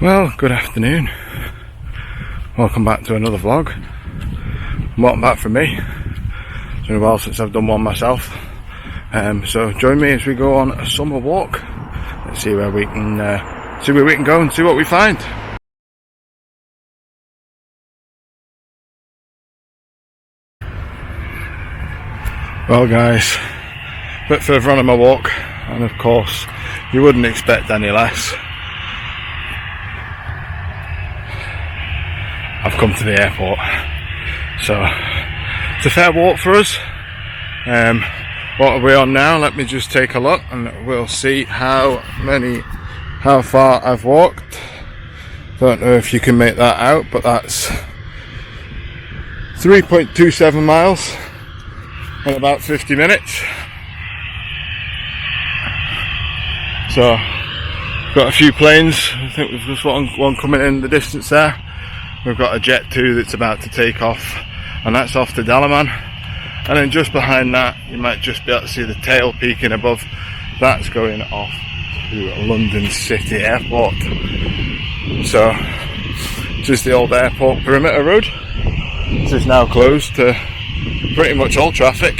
Well, good afternoon. Welcome back to another vlog. Welcome back from me. It's been a while since I've done one myself. So join me as we go on a summer walk. Let's see where we can go and see what we find. Well guys, a bit further on in my walk, and of course you wouldn't expect any less. I've come to the airport, so it's a fair walk for us. What are we on now? Let me just take a look and we'll see how far I've walked. Don't know if you can make that out, but that's 3.27 miles in about 50 minutes. So got a few planes. I think we've just one coming in the distance there. We've got a Jet 2 that's about to take off, and that's off to Dalaman. And then just behind that, you might just be able to see the tail peeking above. That's going off to London City Airport. So, this is the old airport perimeter road. This is now closed to pretty much all traffic,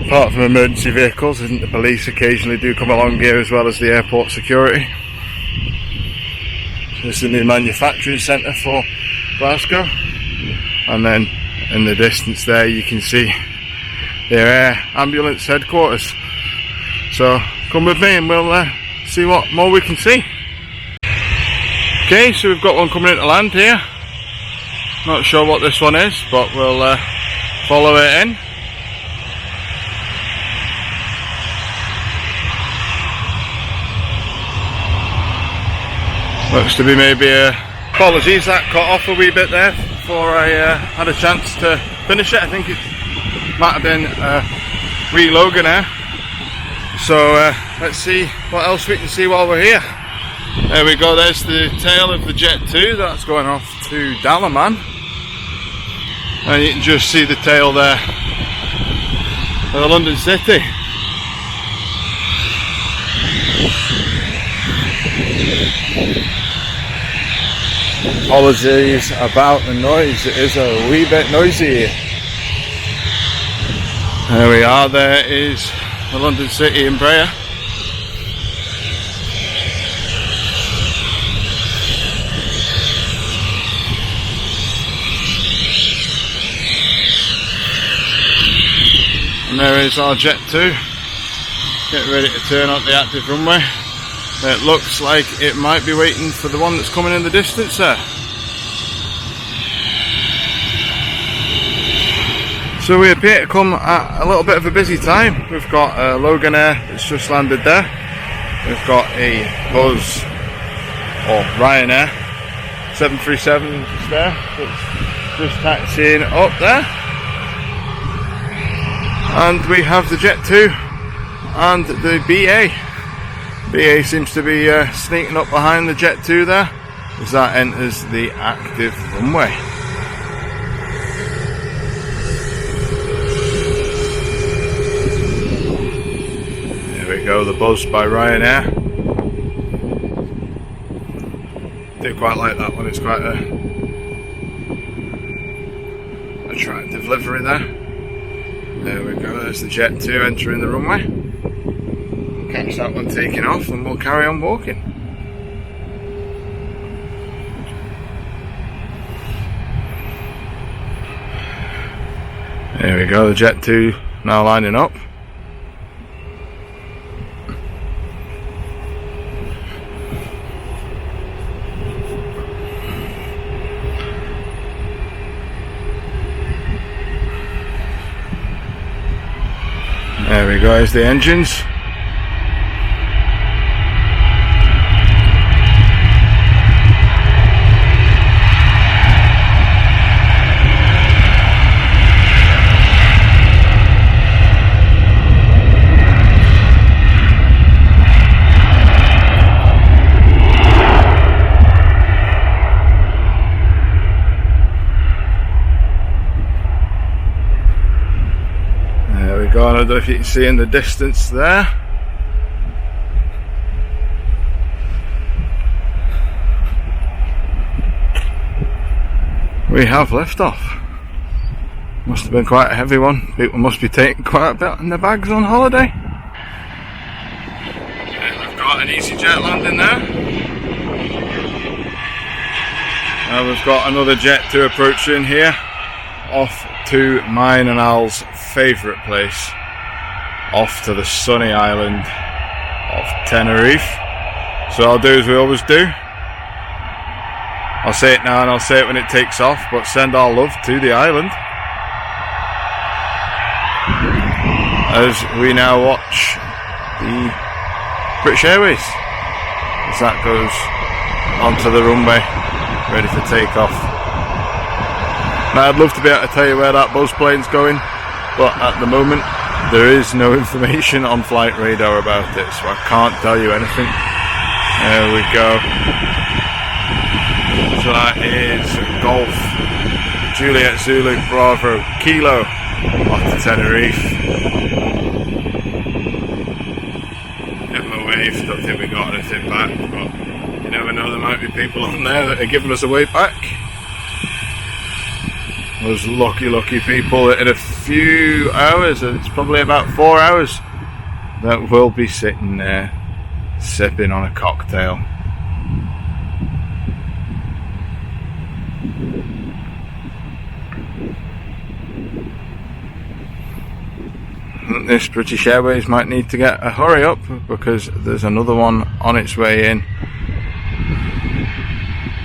apart from emergency vehicles. And the police occasionally do come along here, as well as the airport security. This is the new manufacturing centre for Glasgow, and then in the distance there you can see their air ambulance headquarters. So come with me and we'll see what more we can see. Okay, so we've got one coming into land here. Not sure what this one is, but we'll follow it in. Looks to be maybe apologies, that cut off a wee bit there before I had a chance to finish it. I think it might have been wee Loganair. So let's see what else we can see while we're here. There we go, there's the tail of the Jet 2 that's going off to Dalaman. And you can just see the tail there of the London City. Apologies about the noise, it is a wee bit noisy. There we are, there is the London City Embraer. And there is our Jet 2, getting ready to turn onto the active runway. It looks like it might be waiting for the one that's coming in the distance there. So we appear to come at a little bit of a busy time. We've got a Loganair that's just landed there. We've got a Buzz, or Ryanair 737 there, that's just taxiing up there. And we have the Jet 2 and the BA. BA seems to be sneaking up behind the Jet 2 there, as that enters the active runway. There we go, the Buzz by Ryanair. Do quite like that one, it's quite a attractive livery there. There we go, there's the Jet 2 entering the runway. Catch that one taking off and we'll carry on walking. There we go, the Jet 2 now lining up. There we go, there's the engines. I don't know if you can see in the distance there. we have left off. Must have been quite a heavy one. People must be taking quite a bit in their bags on holiday. And we've got an EasyJet landing there. And we've got another Jet 2 approaching here, off to mine and Al's favourite place, off to the sunny island of Tenerife. So I'll do as we always do. I'll say it now and I'll say it when it takes off, but send our love to the island. As we now watch the British Airways as that goes onto the runway, ready for takeoff. Now I'd love to be able to tell you where that buzz plane's going, but at the moment there is no information on flight radar about it, so I can't tell you anything. There we go. So that is Golf Juliet Zulu Bravo Kilo off to Tenerife. Give them a wave, don't think we got anything back, but you never know, there might be people on there that are giving us a wave back. Those lucky people that in a few hours, and it's probably about 4 hours, that will be sitting there sipping on a cocktail. This British Airways might need to get a hurry up because there's another one on its way in.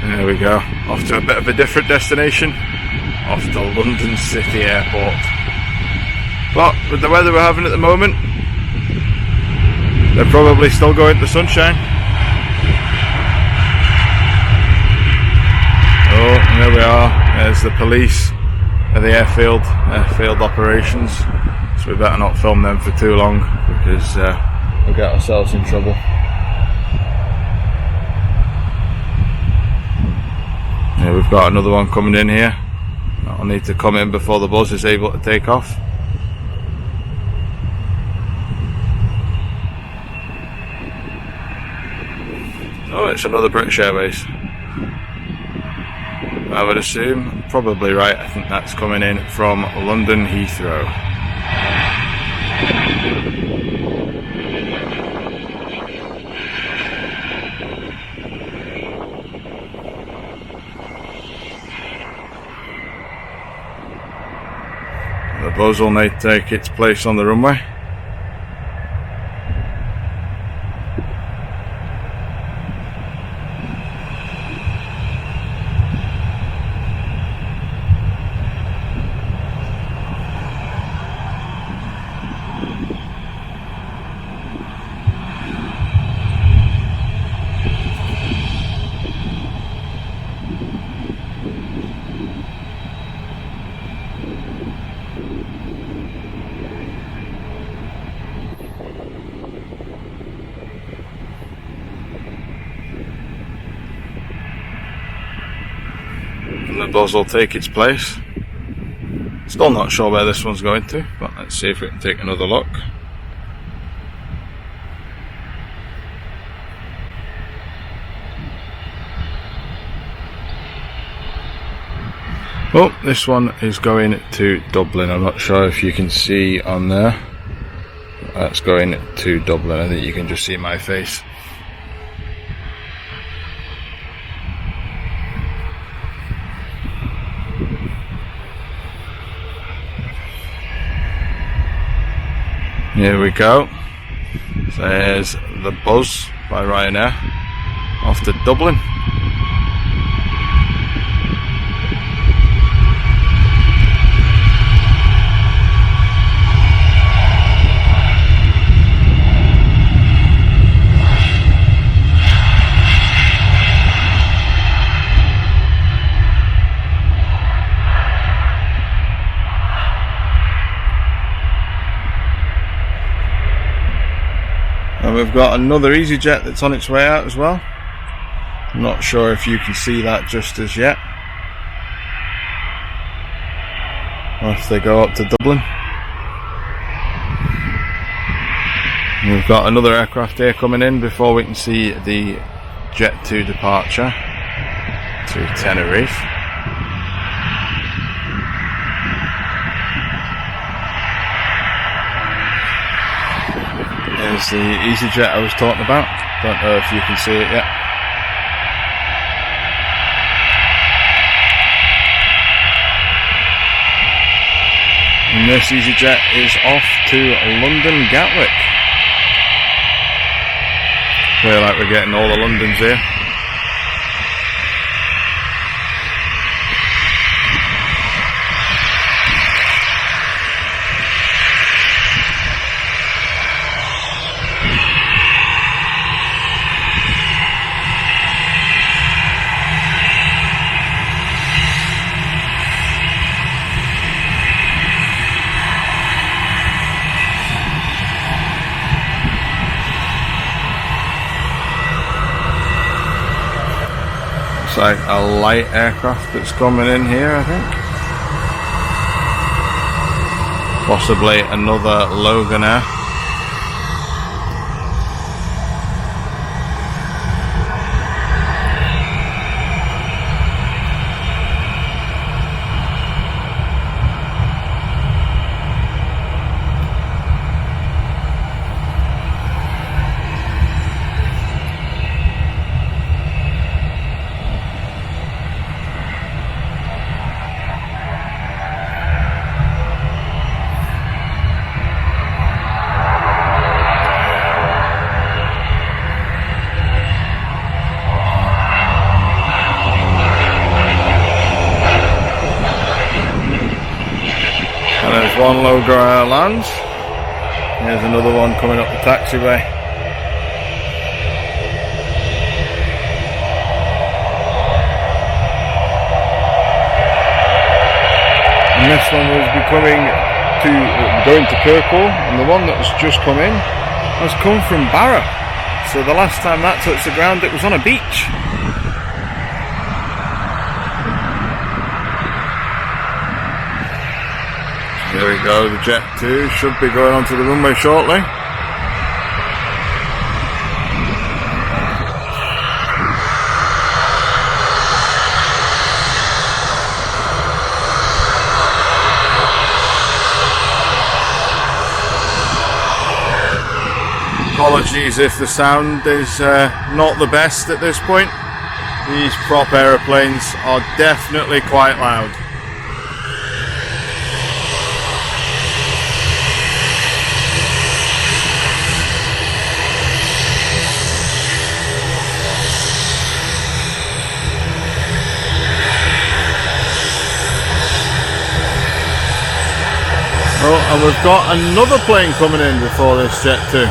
There we go, off to a bit of a different destination, off to London City Airport. But with the weather we're having at the moment, they're probably still going to sunshine. Oh, and there we are, there's the police at the airfield operations. So we better not film them for too long because we'll get ourselves in trouble. Yeah, we've got another one coming in here. I'll need to come in before the buzz is able to take off. Oh, it's another British Airways. I would assume, probably right, I think that's coming in from London Heathrow. The buzz will now take its place on the runway. And the buzz will take its place. Still not sure where this one's going to, but let's see if we can take another look. Oh, this one is going to Dublin. I'm not sure if you can see on there. That's going to Dublin. I think you can just see my face. Here we go. So there's the Buzz by Ryanair off to Dublin. And we've got another EasyJet that's on its way out as well. I'm not sure if you can see that just as yet, or if they go up to Dublin. And we've got another aircraft here coming in before we can see the Jet 2 departure to Tenerife. is the EasyJet I was talking about. Don't know if you can see it yet. And this EasyJet is off to London Gatwick. Feel like we're getting all the Londons here. It's like a light aircraft that's coming in here, I think. Possibly another Loganair. There's one Loganair lands. Here's another one coming up the taxiway. And this one will be going to Kirkwall, and the one that's just come in has come from Barra. So the last time that touched the ground, it was on a beach. Here we go, the Jet 2 should be going onto the runway shortly. Apologies if the sound is not the best at this point. These prop aeroplanes are definitely quite loud. Oh, and we've got another plane coming in before this Jet 2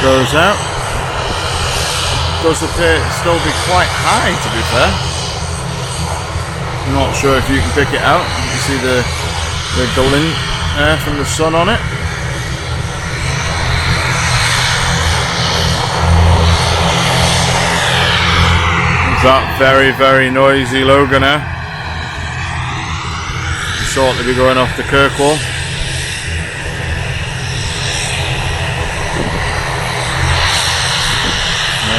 goes out. Does appear to still be quite high, to be fair. I'm not sure if you can pick it out. You can see the glint there from the sun on it. It's that very, very noisy Loganair. Shortly be going off to Kirkwall.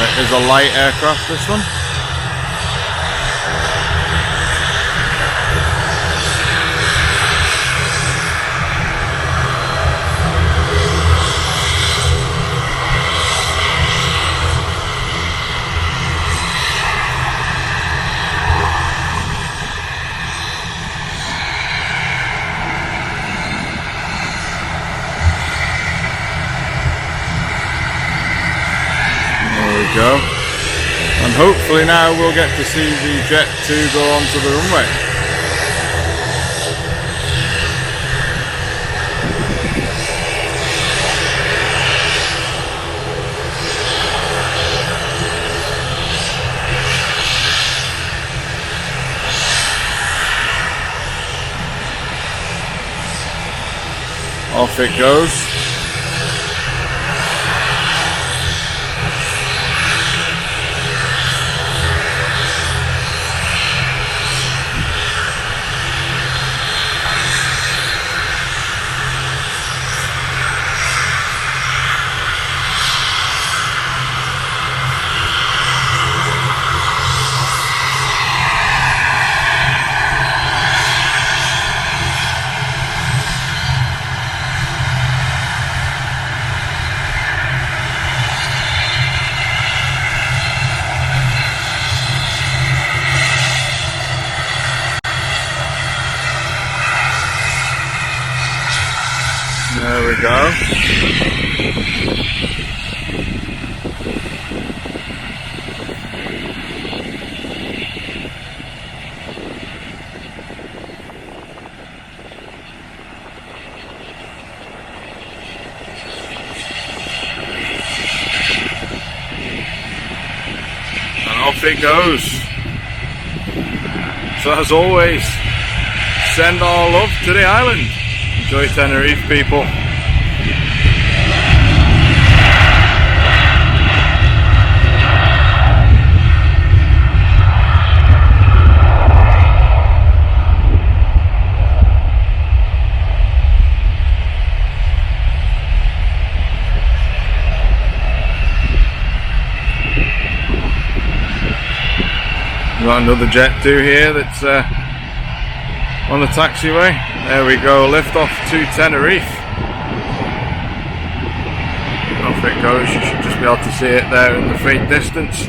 It is a light aircraft, this one. Go. And hopefully now we'll get to see the Jet 2 go onto the runway. Off it goes. There we go. And off it goes. So as always, send our love to the island. Enjoy Tenerife, people. We've got another Jet 2 here that's on the taxiway. There we go, lift off to Tenerife. Off it goes, you should just be able to see it there in the faint distance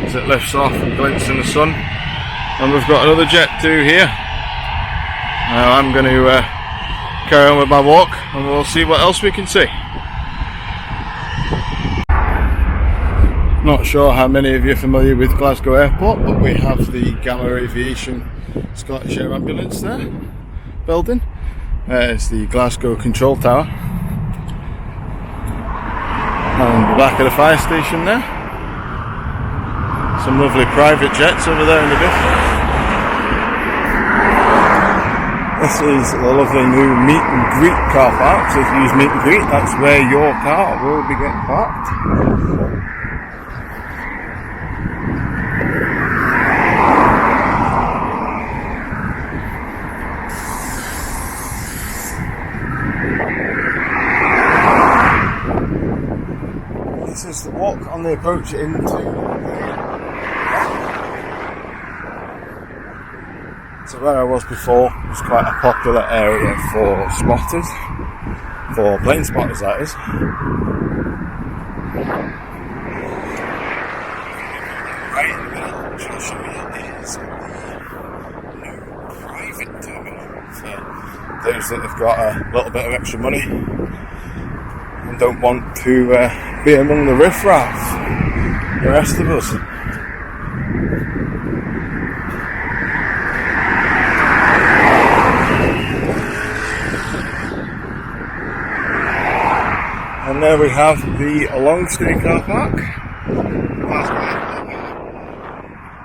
as it lifts off and glints in the sun. And we've got another Jet 2 here. Now I'm going to carry on with my walk and we'll see what else we can see. Not sure how many of you are familiar with Glasgow Airport, but we have the Gamma Aviation Scottish Air Ambulance there, building. It's the Glasgow Control Tower. And the back of the fire station there. Some lovely private jets over there in the distance. This is a lovely new meet and greet car park. So if you use meet and greet, that's where your car will be getting parked. This is the walk on the approach into so where I was before was quite a popular area for spotters, for plane spotters that is. Right in the middle, which I'll show you, is the new private terminal for those that have got a little bit of extra money and don't want to be among the riffraff, the rest of us. And there we have the long stay car park.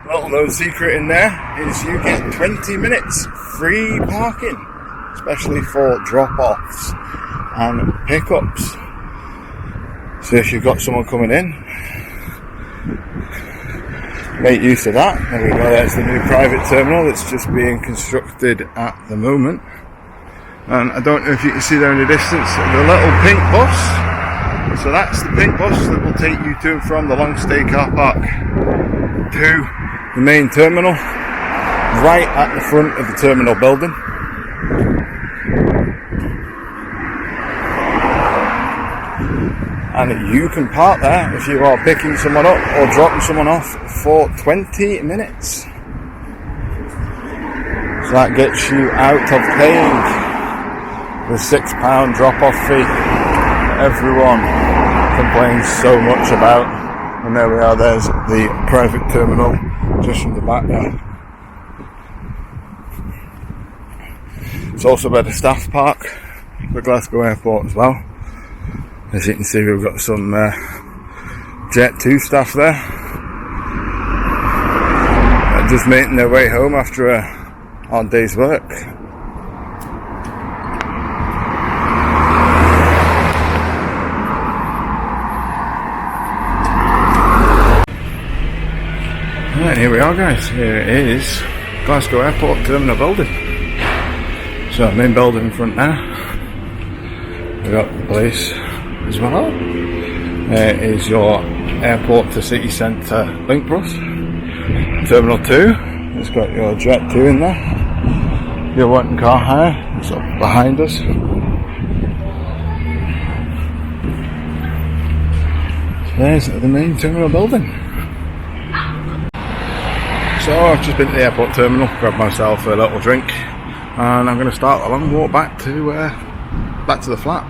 Little known secret in there is you get 20 minutes free parking, especially for drop-offs and pickups. So if you've got someone coming in, make use of that. There we go, there's the new private terminal that's just being constructed at the moment. And I don't know if you can see there in the distance, the little pink bus. So that's the pink bus that will take you to and from the long stay car park to the main terminal, right at the front of the terminal building. And you can park there if you are picking someone up or dropping someone off for 20 minutes. So that gets you out of paying the £6 drop-off fee that everyone complains so much about. And there we are, there's the private terminal just from the back there. It's also where the staff park for Glasgow Airport as well. As you can see, we've got some Jet 2 staff there, just making their way home after a hard day's work. Right, here we are guys, here is Glasgow Airport Terminal building. So main building in front now, we've got the place as well. There is your airport to city centre link bus. Terminal 2, it's got your Jet 2 in there. Your Wanton car hire, it's up behind us. There's the main terminal building. So I've just been to the airport terminal, grabbed myself a little drink, and I'm going to start a long walk back to back to the flat.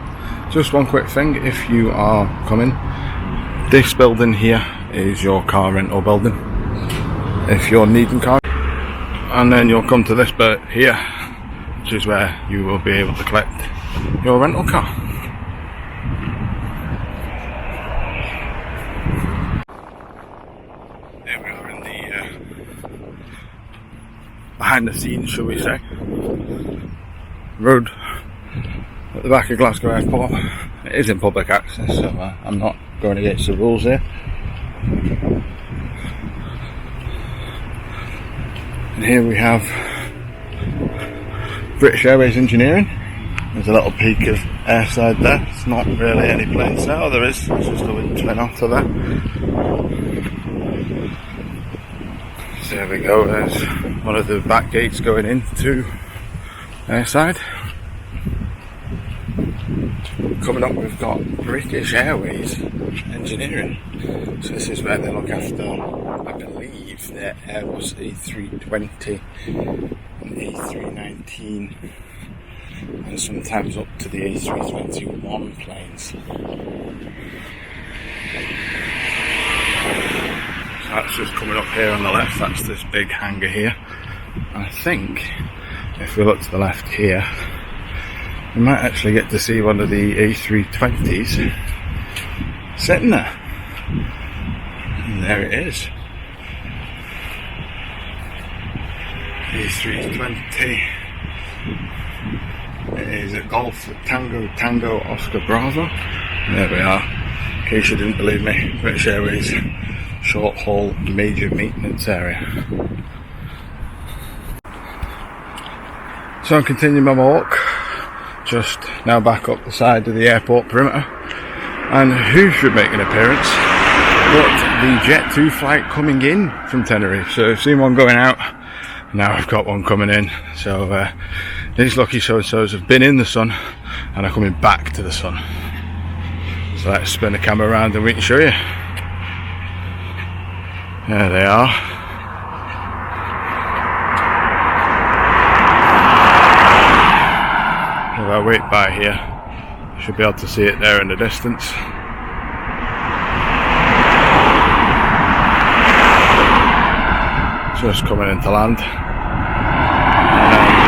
Just one quick thing, if you are coming, this building here is your car rental building. If you're needing car, and then you'll come to this bit here, which is where you will be able to collect your rental car. There we are in the behind the scenes, shall we say, road at the back of Glasgow Airport. It is in public access, so I'm not going against the rules here. And here we have British Airways Engineering. There's a little peak of airside there. It's not really any planes there. Oh, there is. It's just a wind twin otter there. So there we go. There's one of the back gates going into airside. Coming up, we've got British Airways Engineering. So this is where they look after, I believe, their Airbus A320 and A319, and sometimes up to the A321 planes. So that's just coming up here on the left. That's this big hangar here. And I think if we look to the left here, we might actually get to see one of the A320s sitting there. And there it is. A320. It is a Golf Tango Oscar Bravo. There we are. In case you didn't believe me, British Airways short haul major maintenance area. So I'm continuing my walk. Just now back up the side of the airport perimeter, and who should make an appearance but the Jet2 flight coming in from Tenerife. So I've seen one going out, now I've got one coming in. So these lucky so-and-sos have been in the sun and are coming back to the sun. So let's spin the camera around and we can show you. There they are. If I wait by here, you should be able to see it there in the distance. Just coming into land. And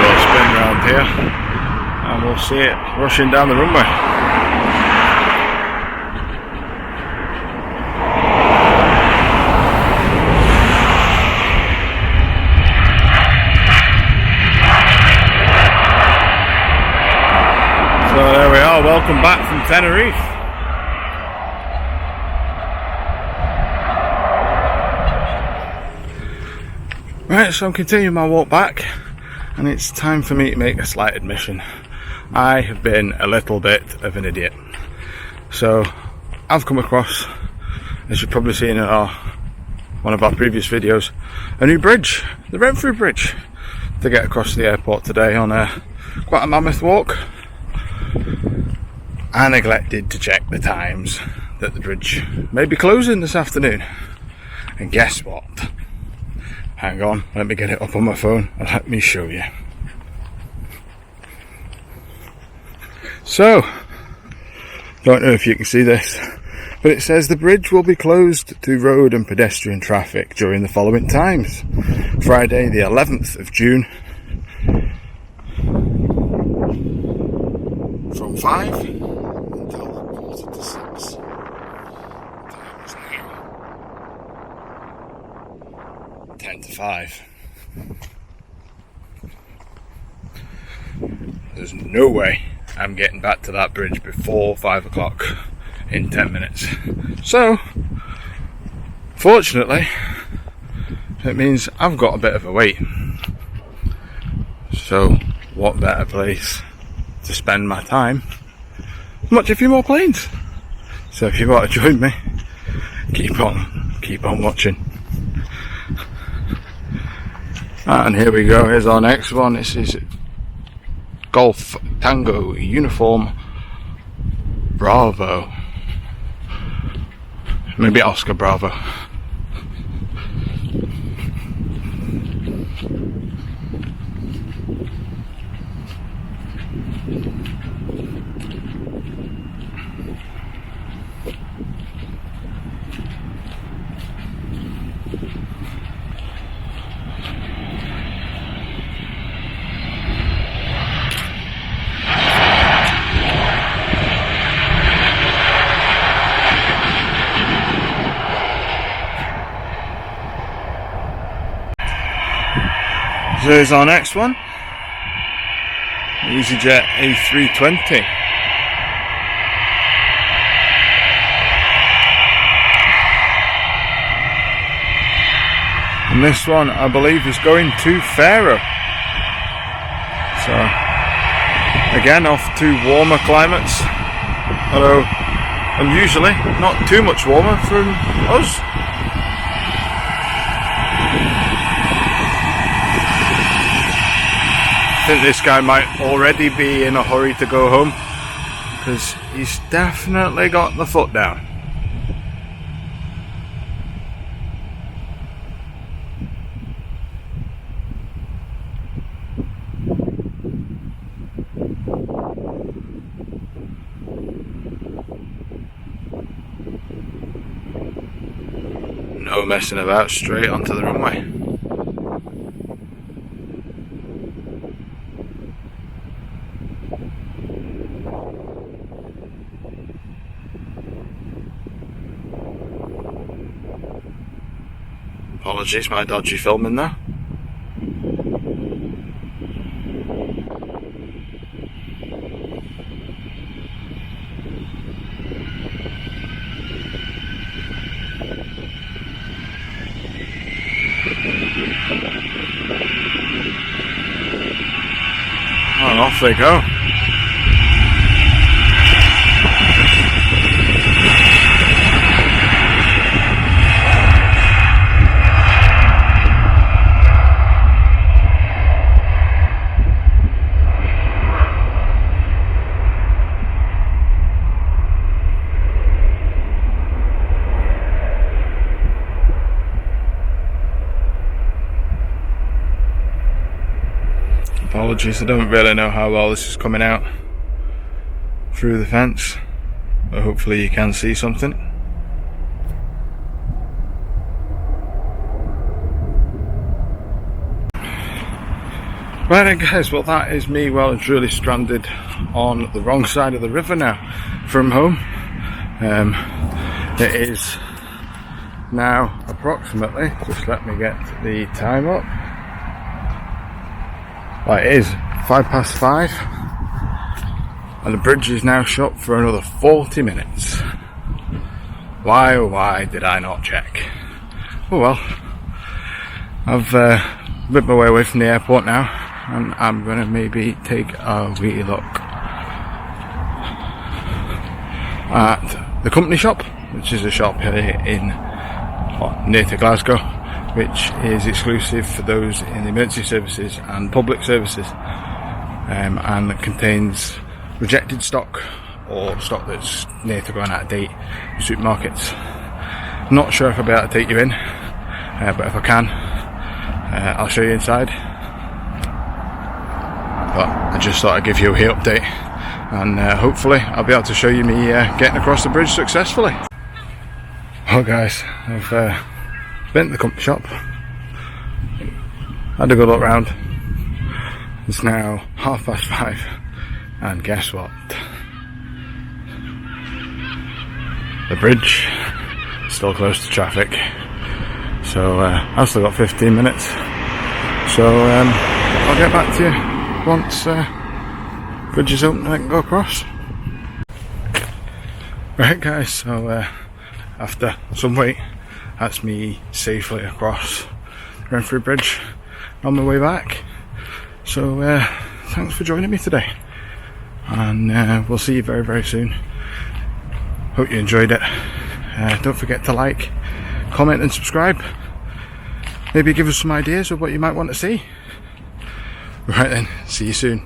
we'll spin round here and we'll see it rushing down the runway. So there we are, welcome back from Tenerife. Right, so I'm continuing my walk back, and it's time for me to make a slight admission. I have been a little bit of an idiot. So I've come across, as you've probably seen in one of our previous videos, a new bridge, the Renfrew Bridge, to get across the airport today on quite a mammoth walk. I neglected to check the times that the bridge may be closing this afternoon. And guess what? Hang on, let me get it up on my phone and let me show you. So, don't know if you can see this, but it says the bridge will be closed to road and pedestrian traffic during the following times. Friday the 11th of June from 5 until 5:45. Time is now 10 to 5. There's no way I'm getting back to that bridge before 5 o'clock in 10 minutes. So, fortunately, it means I've got a bit of a wait. So, what better place to spend my time than watch a few more planes? So if you want to join me, keep on watching. And here we go, here's our next one. This is Golf Tango Uniform Bravo. Maybe Oscar Bravo. Here's our next one, EasyJet A320. And this one, I believe, is going to Faro. So, again, off to warmer climates, although unusually not too much warmer from us. I think this guy might already be in a hurry to go home, because he's definitely got the foot down. No messing about, straight onto the runway. Apologies, my dodgy filming there. And off they go. Apologies, I don't really know how well this is coming out through the fence, but hopefully you can see something. Right then guys, well that is me well and truly stranded on the wrong side of the river now from home. It is now approximately, just let me get the time up. Well, it is 5:05 and the bridge is now shut for another 40 minutes. Why oh why did I not check? Oh well, I've made my way away from the airport now, and I'm going to maybe take a wee look at the company shop, which is a shop here in near to Glasgow, which is exclusive for those in the emergency services and public services, and contains rejected stock or stock that's near to going out of date in supermarkets. Not sure if I'll be able to take you in, but if I can, I'll show you inside. But I just thought I'd give you a wee update, and hopefully I'll be able to show you me getting across the bridge successfully. Well guys, I've been to the company shop, had a good look round. It's now 5:30 and guess what? The bridge is still closed to traffic, so I've still got 15 minutes, so I'll get back to you once bridge is open and I can go across. Right guys, so after some wait, that's me safely across Renfrew Bridge on my way back. So thanks for joining me today, and we'll see you very very soon. Hope you enjoyed it. Don't forget to like, comment and subscribe. Maybe give us some ideas of what you might want to see. Right then, see you soon.